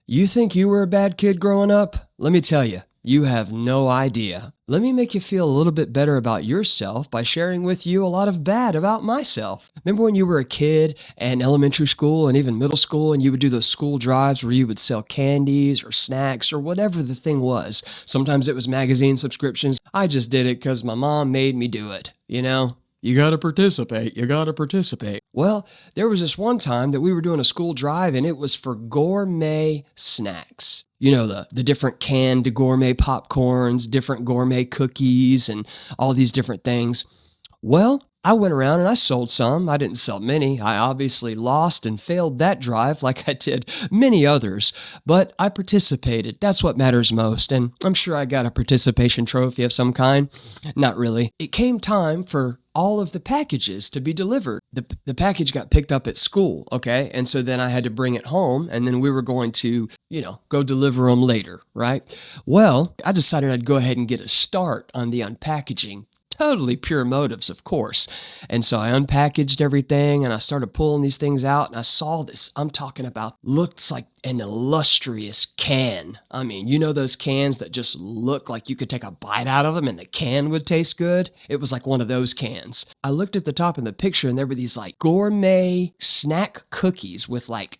You think you were a bad kid growing up? Let me tell you, you have no idea. Let me make you feel a little bit better about yourself by sharing with you a lot of bad about myself. Remember when you were a kid and elementary school and even middle school and you would do those school drives where you would sell candies or snacks or whatever the thing was? Sometimes it was magazine subscriptions. I just did it because my mom made me do it, you know? You gotta participate, you gotta participate. Well, there was this one time that we were doing a school drive and it was for gourmet snacks. You know, the different canned gourmet popcorns, different gourmet cookies, and all these different things. Well, I went around and I sold some. I didn't sell many. I obviously lost and failed that drive like I did many others, but I participated. That's what matters most, and I'm sure I got a participation trophy of some kind. Not really. It came time for all of the packages to be delivered. The package got picked up at school, okay? And so then I had to bring it home, and then we were going to, go deliver them later, right? Well, I decided I'd go ahead and get a start on the unpackaging. Totally pure motives, of course. And so I unpackaged everything and I started pulling these things out and I saw this, I'm talking about, looks like an illustrious can. I mean, you know those cans that just look like you could take a bite out of them and the can would taste good? It was like one of those cans. I looked at the top in the picture and there were these like gourmet snack cookies with like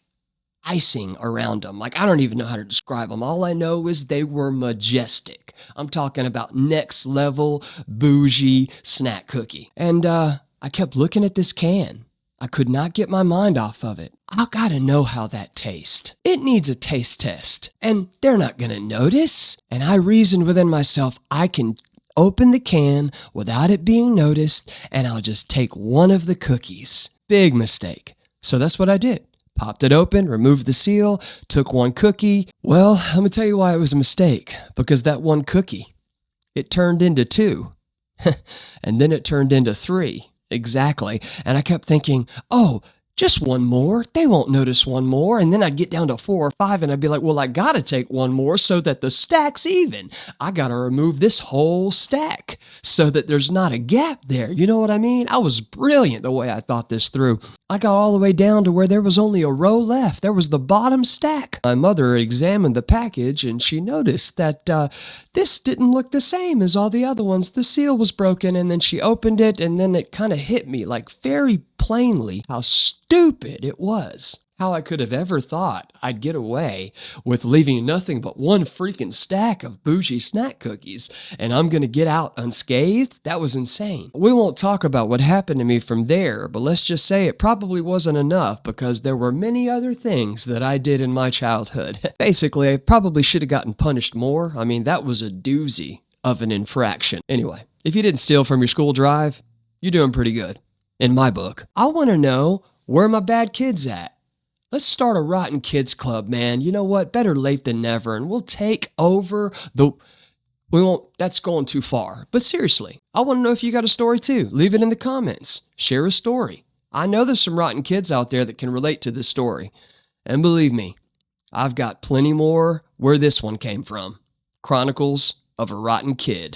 icing around them. Like, I don't even know how to describe them. All I know is they were majestic. I'm talking about next level bougie snack cookie. And I kept looking at this can. I could not get my mind off of it. I gotta know how that tastes. It needs a taste test. And they're not gonna notice. And I reasoned within myself, I can open the can without it being noticed and I'll just take one of the cookies. Big mistake. So that's what I did. Popped it open, removed the seal, took one cookie. Well, I'm gonna tell you why it was a mistake. Because that one cookie, it turned into 2. And then it turned into 3. Exactly. And I kept thinking, oh, just one more. They won't notice one more. And then I'd get down to 4 or 5 and I'd be like, well, I gotta take one more so that the stack's even. I gotta remove this whole stack so that there's not a gap there. You know what I mean? I was brilliant the way I thought this through. I got all the way down to where there was only a row left. There was the bottom stack. My mother examined the package and she noticed that this didn't look the same as all the other ones. The seal was broken and then she opened it and then it kind of hit me like very plainly how stupid it was. How I could have ever thought I'd get away with leaving nothing but one freaking stack of bougie snack cookies and I'm gonna get out unscathed? That was insane. We won't talk about what happened to me from there, but let's just say it probably wasn't enough because there were many other things that I did in my childhood. Basically, I probably should have gotten punished more. I mean, that was a doozy of an infraction. Anyway, if you didn't steal from your school drive, you're doing pretty good. In my book. I want to know where my bad kids at. Let's start a Rotten Kids Club, man. You know what? Better late than never. And we'll take over we won't, that's going too far. But seriously, I want to know if you got a story too. Leave it in the comments. Share a story. I know there's some rotten kids out there that can relate to this story. And believe me, I've got plenty more where this one came from. Chronicles of a Rotten Kid.